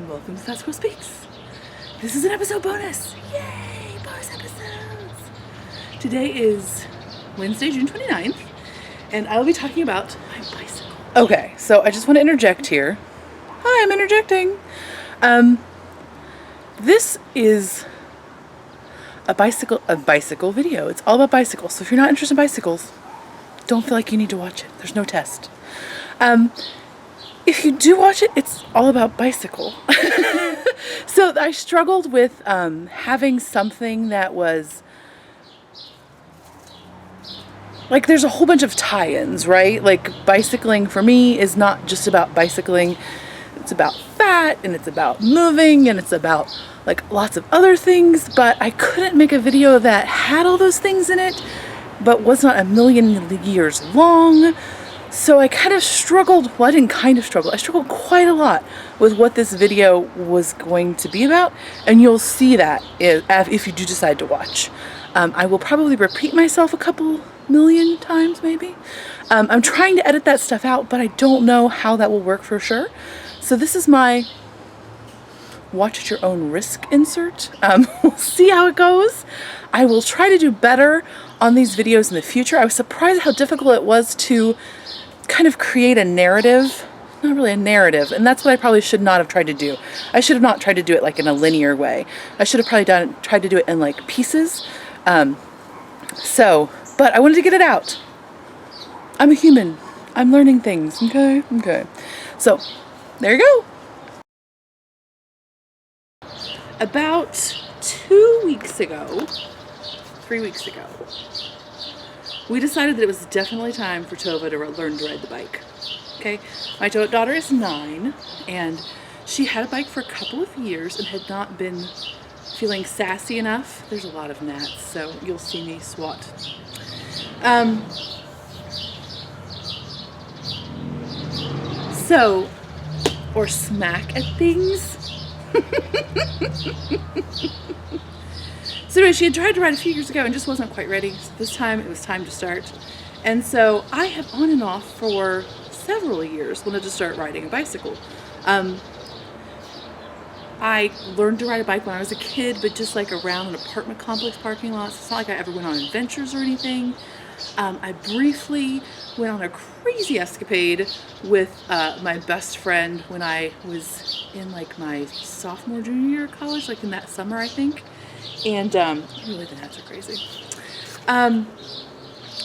and welcome to That Squirrel Speaks. This is an episode bonus. Yay, bonus episodes. Today is Wednesday, June 29th, and I will be talking about my bicycle. Okay, so I just want to interject here. Hi, I'm interjecting. This is a bicycle video. It's all about bicycles. So if you're not interested in bicycles, don't feel like you need to watch it. There's no test. If you do watch it, it's all about bicycle. So I struggled with having something that was like, there's a whole bunch of tie-ins, right? Like, bicycling for me is not just about bicycling. It's about fat, and it's about moving, and it's about like lots of other things, but I couldn't make a video that had all those things in it, but was not a million years long. So I kind of struggled, well, I didn't kind of struggle, I struggled quite a lot with what this video was going to be about, and you'll see that if you do decide to watch. I will probably repeat myself a couple million times, maybe. I'm trying to edit that stuff out, but I don't know how that will work for sure. So this is my watch at your own risk insert. We'll see how it goes. I will try to do better on these videos in the future. I was surprised how difficult it was to kind of create a narrative. Not really a narrative, and that's what I probably should not have tried to do. I should have not tried to do it like in a linear way. I should have probably tried to do it in like pieces. But I wanted to get it out. I'm a human. I'm learning things, okay? Okay. So, there you go. About 3 weeks ago, we decided that it was definitely time for Tova to learn to ride the bike. Okay, my daughter is 9, and she had a bike for a couple of years and had not been feeling sassy enough. There's a lot of gnats, so you'll see me swat. Or smack at things. So anyway, she had tried to ride a few years ago and just wasn't quite ready. So this time it was time to start. And so I have on and off for several years wanted to start riding a bicycle. I learned to ride a bike when I was a kid, but just like around an apartment complex parking lot. So it's not like I ever went on adventures or anything. I briefly went on a crazy escapade with my best friend when I was in like my sophomore, junior year of college, like in that summer, I think. And really, the gnats are crazy.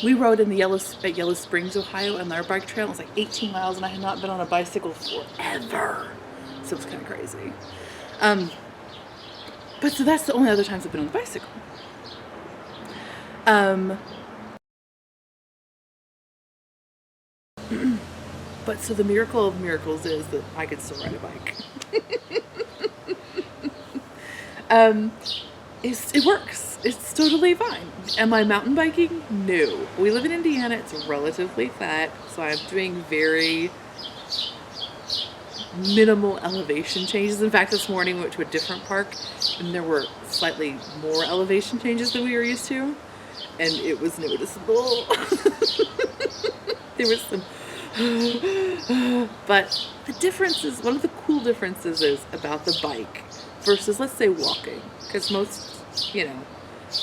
We rode in the at Yellow Springs, Ohio, on our bike trail. It was like 18 miles, and I had not been on a bicycle forever. So it was kind of crazy. But so that's the only other times I've been on a bicycle. But so the miracle of miracles is that I can still ride a bike. It works. It's totally fine. Am I mountain biking? No. We live in Indiana. It's relatively flat, so I'm doing very minimal elevation changes. In fact, this morning we went to a different park, and there were slightly more elevation changes than we were used to, and it was noticeable. There was some but the difference is, one of the cool differences is about the bike versus, let's say, walking, because most,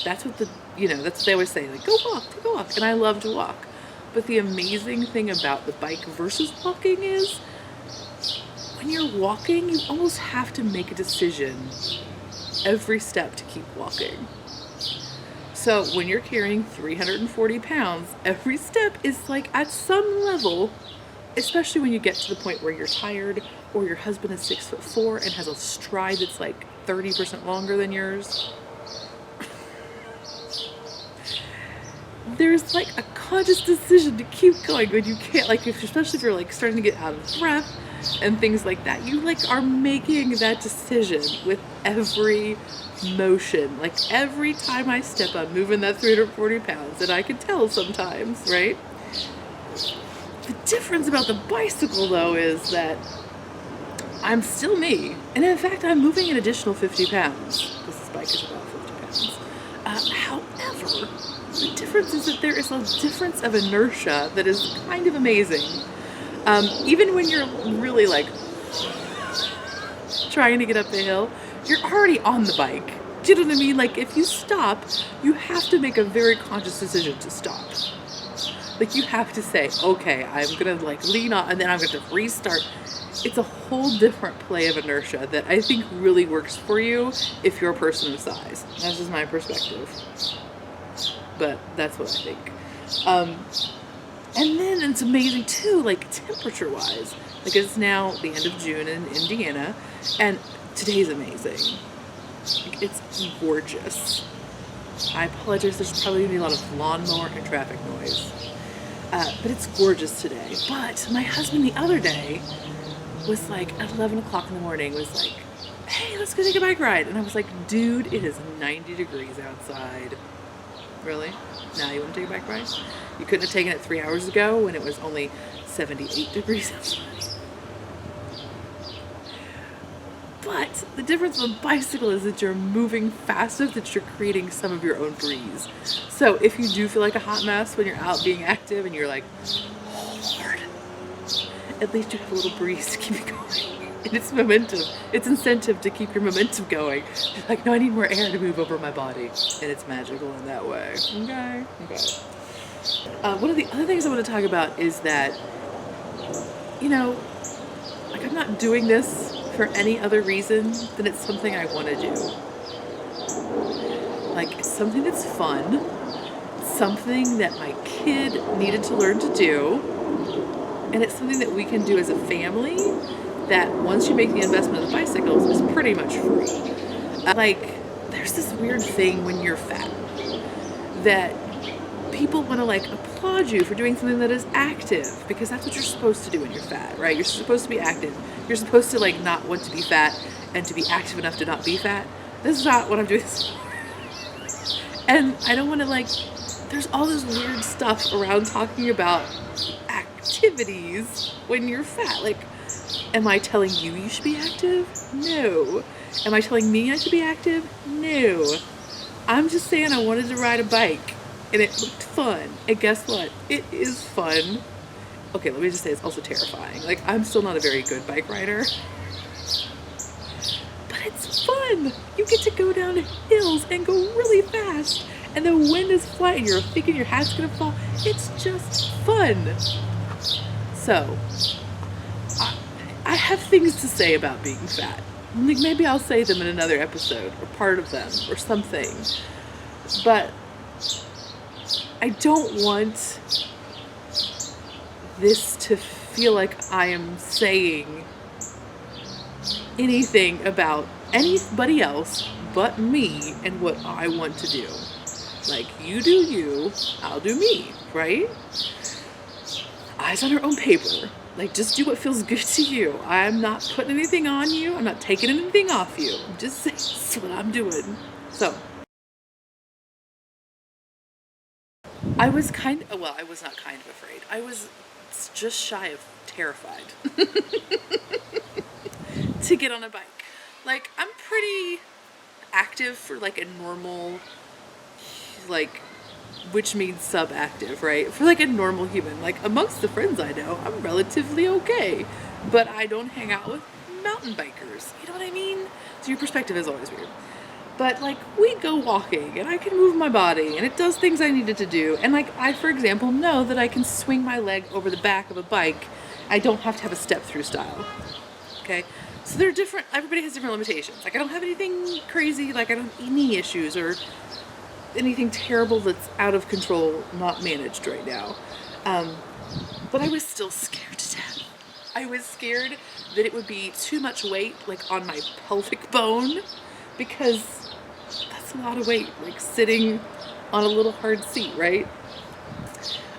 that's what that's what they always say, like, go walk, take a walk, and I love to walk. But the amazing thing about the bike versus walking is, when you're walking, you almost have to make a decision every step to keep walking. So when you're carrying 340 pounds, every step is like, at some level, especially when you get to the point where you're tired, or your husband is 6'4" and has a stride that's like 30% longer than yours. There's like a conscious decision to keep going when you can't, like, especially if you're like starting to get out of breath and things like that. You like are making that decision with every motion. Like, every time I step, I'm moving that 340 pounds, and I can tell sometimes, right? The difference about the bicycle, though, is that I'm still me, and in fact, I'm moving an additional 50 pounds, because this bike is about 50 pounds. However, the difference is that there is a difference of inertia that is kind of amazing. Even when you're really like trying to get up a hill, you're already on the bike. Do you know what I mean? Like, if you stop, you have to make a very conscious decision to stop. Like, you have to say, okay, I'm gonna like lean on, and then I'm gonna restart. It's a whole different play of inertia that I think really works for you if you're a person of size. That's just my perspective. But that's what I think. And then it's amazing too, like temperature-wise. Like, it's now the end of June in Indiana, and today's amazing. It's gorgeous. I apologize, there's probably gonna be a lot of lawnmower and traffic noise. But it's gorgeous today. But my husband the other day was like, at 11 o'clock in the morning, was like, hey, let's go take a bike ride. And I was like, dude, it is 90 degrees outside. Really? Now you want to take a bike ride? You couldn't have taken it 3 hours ago when it was only 78 degrees outside. But the difference with a bicycle is that you're moving fast enough that you're creating some of your own breeze. So if you do feel like a hot mess when you're out being active and you're like, oh Lord, at least you have a little breeze to keep you going. And it's momentum. It's incentive to keep your momentum going. You're like, no, I need more air to move over my body. And it's magical in that way. Okay. One of the other things I want to talk about is that, you know, like, I'm not doing this for any other reason than it's something I want to do. Like, it's something that's fun, something that my kid needed to learn to do, and it's something that we can do as a family that once you make the investment in the bicycles is pretty much free. Like, there's this weird thing when you're fat that people want to like applaud you for doing something that is active, because that's what you're supposed to do when you're fat, right? You're supposed to be active. You're supposed to like not want to be fat and to be active enough to not be fat. This is not what I'm doing this for. And I don't want to like, there's all this weird stuff around talking about activities when you're fat. Like, am I telling you you should be active? No. Am I telling me I should be active? No. I'm just saying I wanted to ride a bike and it looked fun. And guess what? It is fun. Okay, let me just say it's also terrifying. Like, I'm still not a very good bike rider. But it's fun. You get to go down hills and go really fast. And the wind is flat and you're thinking your hat's gonna fall. It's just fun. So, I have things to say about being fat. Like, maybe I'll say them in another episode, or part of them, or something. But I don't want this to feel like I am saying anything about anybody else but me and what I want to do. Like, you do you, I'll do me, right? Eyes on our own paper. Like, just do what feels good to you. I'm not putting anything on you. I'm not taking anything off you. I'm just saying this is what I'm doing. So, I was I was not kind of afraid. I was just shy of terrified to get on a bike. Like, I'm pretty active for like a normal, like, which means sub-active, right? For like a normal human. Like, amongst the friends I know, I'm relatively okay. But I don't hang out with mountain bikers. You know what I mean? So your perspective is always weird. But like, we go walking and I can move my body and it does things I needed to do. And like, I, for example, know that I can swing my leg over the back of a bike. I don't have to have a step-through style. Okay? So they're different, everybody has different limitations. Like, I don't have anything crazy, like I don't have knee issues or anything terrible that's out of control, not managed right now. But I was still scared to death. I was scared that it would be too much weight, like on my pelvic bone, because that's a lot of weight, like sitting on a little hard seat, right?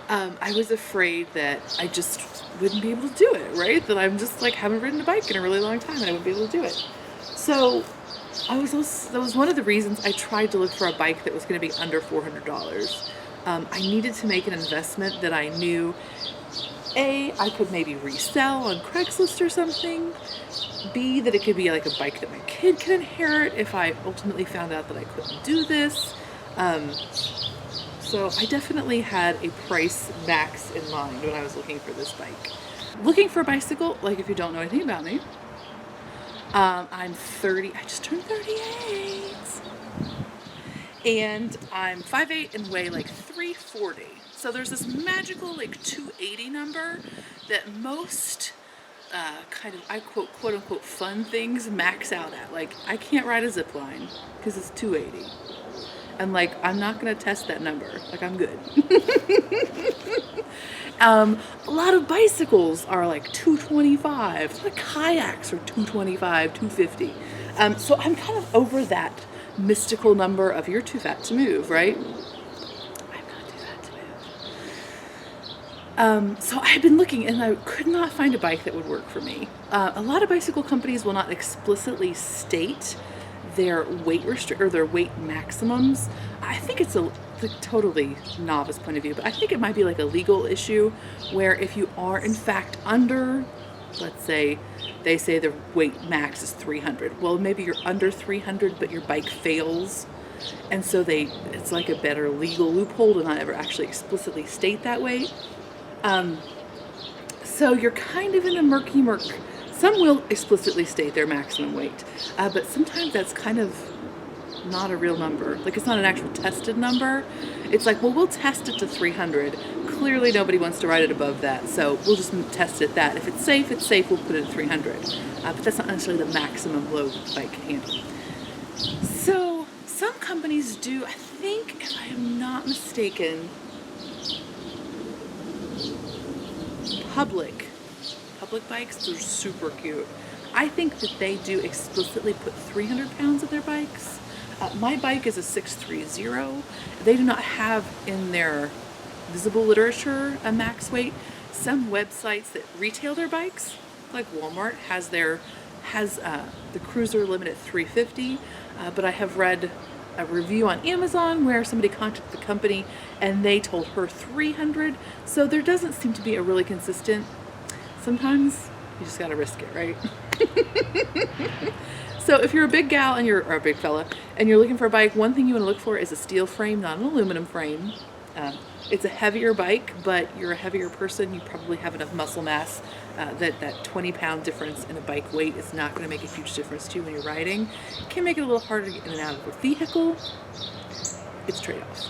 I was afraid that I just wouldn't be able to do it, right? That I'm just like, haven't ridden a bike in a really long time and I wouldn't be able to do it. So that was one of the reasons I tried to look for a bike that was going to be under $400. I needed to make an investment that I knew, A, I could maybe resell on Craigslist or something, B, that it could be like a bike that my kid could inherit if I ultimately found out that I couldn't do this. So I definitely had a price max in mind when I was looking for this bike. Looking for a bicycle, like, if you don't know anything about me, I'm 30. I just turned 38. And I'm 5'8" and weigh like 340. So there's this magical like 280 number that most kind of, I quote unquote fun things max out at. Like I can't ride a zip line because it's 280. And like I'm not gonna test that number. Like I'm good. A lot of bicycles are like 225. Like kayaks are 225, 250. So I'm kind of over that mystical number of you're too fat to move, right? I'm not too fat to move. So I've been looking and I could not find a bike that would work for me. A lot of bicycle companies will not explicitly state their weight or their weight maximums. I think it's a totally novice point of view, but I think it might be like a legal issue where if you are in fact under, let's say they say the weight max is 300. Well, maybe you're under 300, but your bike fails. And so it's like a better legal loophole to not ever actually explicitly state that weight. So you're kind of in a murky murk. Some will explicitly state their maximum weight, but sometimes that's kind of not a real number. Like it's not an actual tested number. It's like, well, we'll test it to 300. Clearly nobody wants to ride it above that, so we'll just test it that. If it's safe, we'll put it at 300. But that's not necessarily the maximum load the bike can handle. So some companies do, I think, if I am not mistaken, public bikes, they're super cute. I think that they do explicitly put 300 pounds of their bikes. My bike is a 630. They do not have in their visible literature a max weight. Some websites that retail their bikes, like Walmart, has the cruiser limit at 350. But I have read a review on Amazon where somebody contacted the company and they told her 300. So there doesn't seem to be a really consistent. Sometimes you just gotta risk it, right? So if you're a big gal or a big fella and you're looking for a bike, one thing you want to look for is a steel frame, not an aluminum frame. It's a heavier bike, but you're a heavier person. You probably have enough muscle mass that 20-pound difference in a bike weight is not going to make a huge difference to you when you're riding. It can make it a little harder to get in and out of the vehicle. It's trade-off.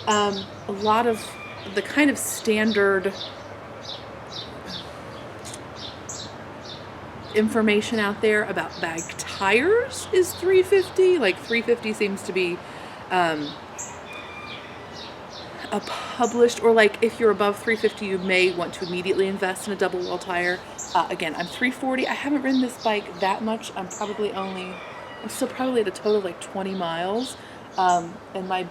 A lot of the kind of standard information out there about bike tires is 350. Like 350 seems to be a published, or like if you're above 350 you may want to immediately invest in a double wall tire. Again, I'm 340. I haven't ridden this bike that much. I'm still probably at a total of like 20 miles. And my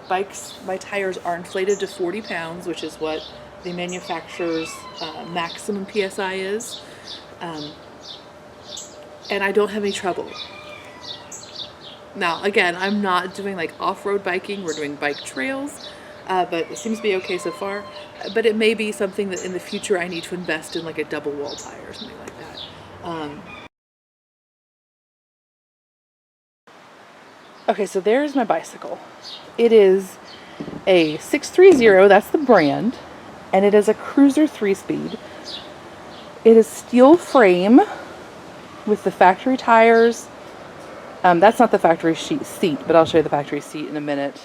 tires are inflated to 40 pounds, which is what the manufacturer's maximum PSI is. And I don't have any trouble. Now, again, I'm not doing like off-road biking. We're doing bike trails, but it seems to be okay so far. But it may be something that in the future I need to invest in, like a double wall tire or something like that. Okay, so there's my bicycle. It is a 630, that's the brand, and it is a Cruiser 3-speed. It is steel frame with the factory tires. That's not the factory seat, but I'll show you the factory seat in a minute.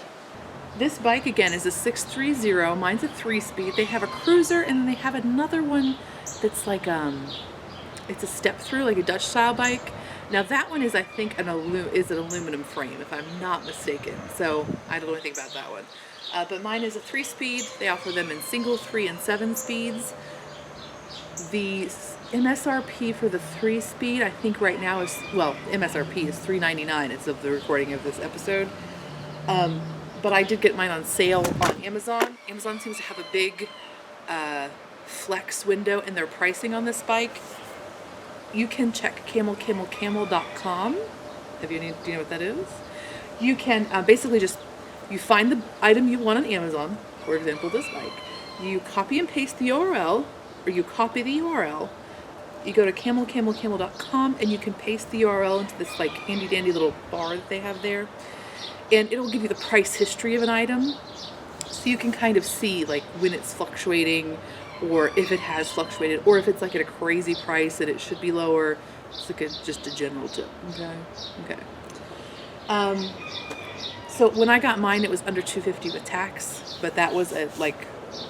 This bike, again, is a 630. Mine's a 3-speed. They have a Cruiser, and then they have another one that's like, it's a step-through, like a Dutch-style bike. Now that one is, I think, an aluminum frame, if I'm not mistaken. So I don't know anything about that one. But mine is a 3-speed. They offer them in single, 3, and 7 speeds. The MSRP for the 3-speed, I think right now is, well, MSRP is $3.99 as of the recording of this episode. But I did get mine on sale on Amazon. Amazon seems to have a big flex window in their pricing on this bike. You can check camel.com. Do you know what that is? You can basically you find the item you want on Amazon, for example, this bike. You copy and paste the URL, or you copy the URL. You go to camel.com and you can paste the URL into this like handy dandy little bar that they have there. And it'll give you the price history of an item. So you can kind of see like when it's fluctuating or if it has fluctuated, or if it's like at a crazy price that it should be lower. It's like just a general tip. Okay. So when I got mine, it was under $250 with tax, but that was at like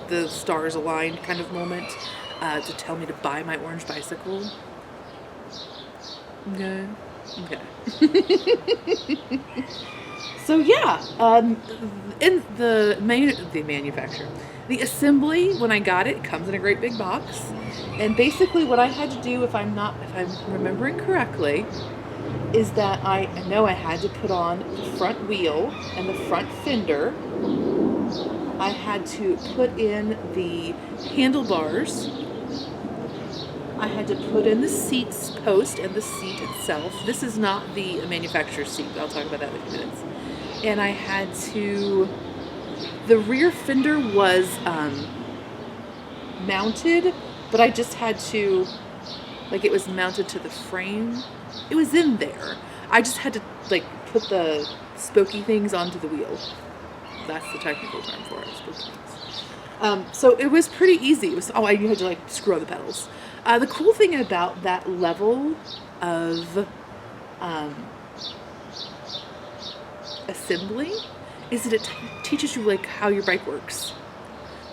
the stars aligned kind of moment to tell me to buy my orange bicycle. Okay. So yeah, in the manufacturer, the assembly, when I got it, comes in a great big box, and basically what I had to do, if I'm remembering correctly, is that I know I had to put on the front wheel and the front fender. I had to put in the handlebars. I had to put in the seat post and the seat itself. This is not the manufacturer's seat, but I'll talk about that in a few minutes. And I had to, the rear fender was mounted, but I just had to, like, it was mounted to the frame. It was in there. I just had to like put the spokey things onto the wheel. That's the technical term for it, spokey things. So it was pretty easy. It was, you had to like screw on the pedals. The cool thing about that level of assembly is that it teaches you like how your bike works,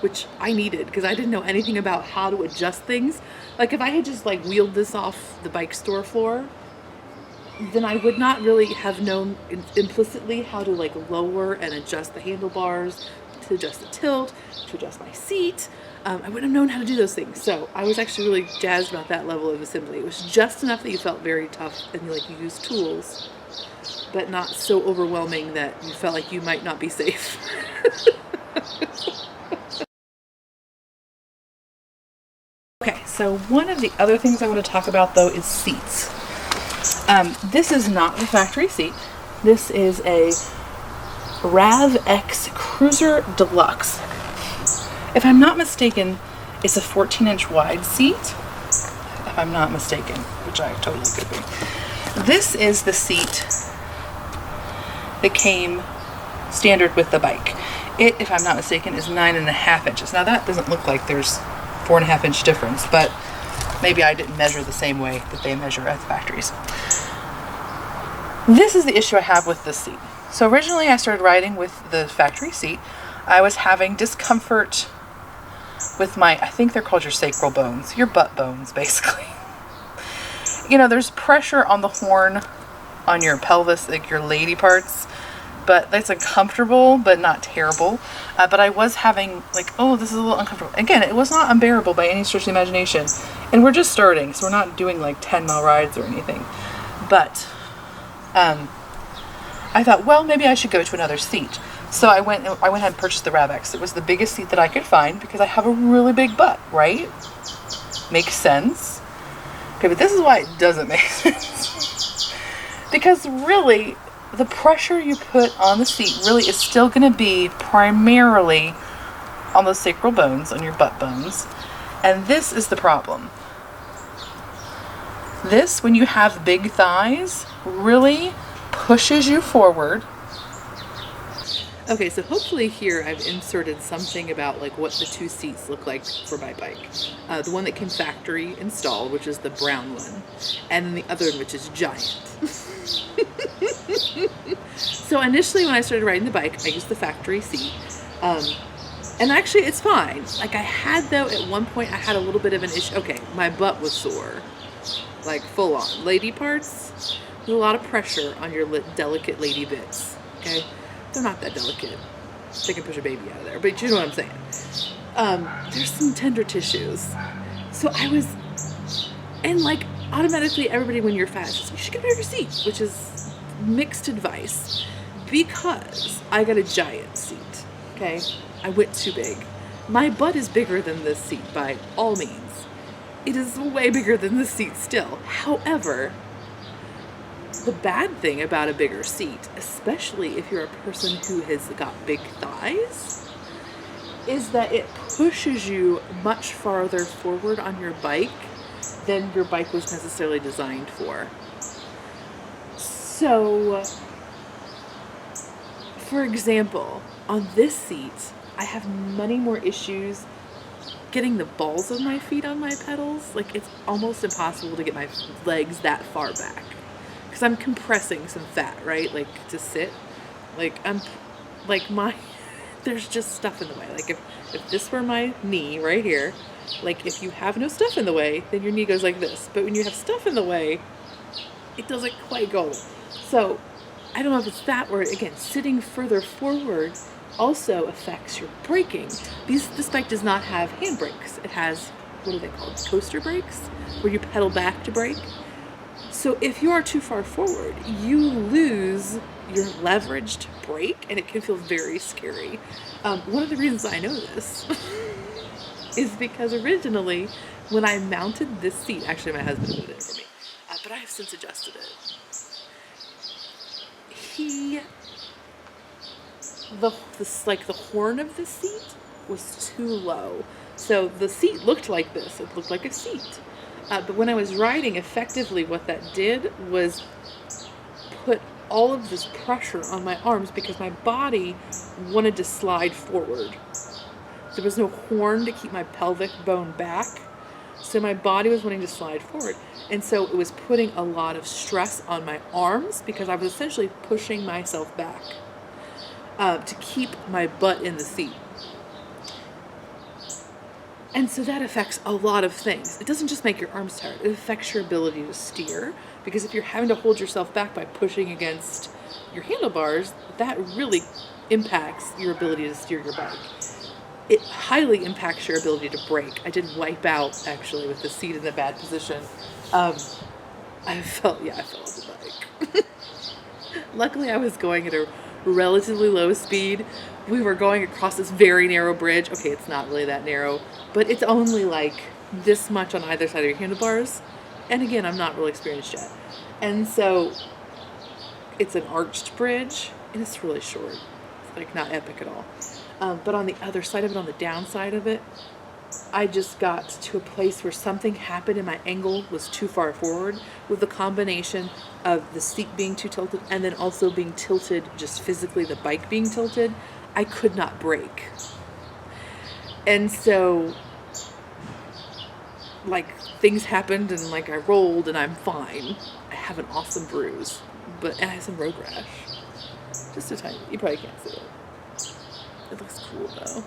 which I needed because I didn't know anything about how to adjust things. Like if I had just like wheeled this off the bike store floor, then I would not really have known implicitly how to like lower and adjust the handlebars, to adjust the tilt, to adjust my seat. I wouldn't have known how to do those things. So I was actually really jazzed about that level of assembly. It was just enough that you felt very tough and you used tools, but not so overwhelming that you felt like you might not be safe. Okay, so one of the other things I want to talk about though is seats. This is not the factory seat. This is a RAV-X Cruiser Deluxe. If I'm not mistaken, it's a 14-inch wide seat. If I'm not mistaken, which I totally could be. This is the seat that came standard with the bike. It, if I'm not mistaken, is 9.5 inches. Now that doesn't look like there's 4.5 inch difference, but maybe I didn't measure the same way that they measure at the factories. This is the issue I have with this seat. So originally I started riding with the factory seat. I was having discomfort with my, I think they're called your sacral bones, your butt bones, basically. There's pressure on the horn on your pelvis, like your lady parts, but that's uncomfortable, but not terrible. But I was having like, oh, this is a little uncomfortable. Again, it was not unbearable by any stretch of the imagination. And we're just starting, so we're not doing like 10-mile rides or anything. But I thought, well, maybe I should go to another seat. So I went ahead and purchased the RAV-X. It was the biggest seat that I could find because I have a really big butt, right? Makes sense. Okay, but this is why it doesn't make sense. Because really, the pressure you put on the seat really is still going to be primarily on those sacral bones, on your butt bones. And this is the problem. This, when you have big thighs, really pushes you forward. Okay, so hopefully here I've inserted something about like what the two seats look like for my bike. The one that came factory installed, which is the brown one, and then the other one, which is giant. So initially when I started riding the bike, I used the factory seat. And actually it's fine. Like I had though, at one point I had a little bit of an issue. Okay, my butt was sore. Like full on. Lady parts, there's a lot of pressure on your delicate lady bits. Okay? They're not that delicate. They can push a baby out of there, but you know what I'm saying. There's some tender tissues. So I was, and like automatically everybody when you're fat says, you should get a bigger seat, which is mixed advice because I got a giant seat. Okay? I went too big. My butt is bigger than this seat by all means. It is way bigger than this seat still. However, the bad thing about a bigger seat, especially if you're a person who has got big thighs, is that it pushes you much farther forward on your bike than your bike was necessarily designed for. So, for example, on this seat, I have many more issues getting the balls of my feet on my pedals, like it's almost impossible to get my legs that far back because I'm compressing some fat, right? Like to sit, like I'm, like my, there's just stuff in the way. Like if this were my knee right here, like if you have no stuff in the way, then your knee goes like this. But when you have stuff in the way, it doesn't quite go. So I don't know if it's that or, again, sitting further forward also affects your braking. This bike does not have hand brakes. It has, what are they called? Coaster brakes, where you pedal back to brake. So if you are too far forward, you lose your leveraged brake, and it can feel very scary. One of the reasons I know this is because originally, when I mounted this seat, actually my husband moved it for me, but I have since adjusted it. The horn of the seat was too low. So the seat looked like this. It looked like a seat. But when I was riding, effectively what that did was put all of this pressure on my arms because my body wanted to slide forward. There was no horn to keep my pelvic bone back. So my body was wanting to slide forward. And so it was putting a lot of stress on my arms because I was essentially pushing myself back to keep my butt in the seat. And so that affects a lot of things. It doesn't just make your arms tired. It affects your ability to steer. Because if you're having to hold yourself back by pushing against your handlebars, that really impacts your ability to steer your bike. It highly impacts your ability to brake. I did wipe out, actually, with the seat in a bad position. I fell off the bike. Luckily, I was going at a relatively low speed. We were going across this very narrow bridge. Okay, it's not really that narrow, but it's only like this much on either side of your handlebars. And again, I'm not really experienced yet. And so it's an arched bridge, and it's really short. It's like not epic at all. But on the other side of it, on the downside of it, I just got to a place where something happened and my angle was too far forward with the combination of the seat being too tilted and then also being tilted, just physically the bike being tilted. I could not brake. And so, like, things happened and like I rolled and I'm fine. I have an awesome bruise, and I have some road rash. Just a tiny, you probably can't see it. It looks cool though.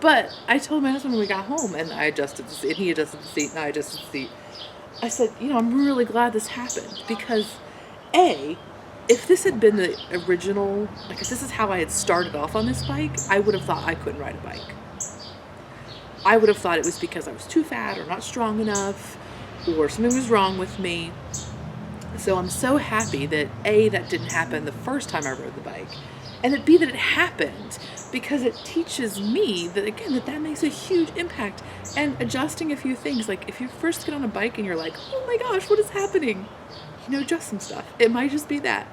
But I told my husband when we got home and I adjusted the seat, and he adjusted the seat and I adjusted the seat. I said, I'm really glad this happened because if this had been the original, like if this is how I had started off on this bike, I would have thought I couldn't ride a bike. I would have thought it was because I was too fat or not strong enough or something was wrong with me. So I'm so happy that A, that didn't happen the first time I rode the bike, and that B, that it happened, because it teaches me that, again, that makes a huge impact. And adjusting a few things, like if you first get on a bike and you're like, oh my gosh, what is happening? Adjust some stuff. It might just be that.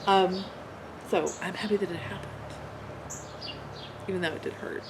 So I'm happy that it happened, even though it did hurt.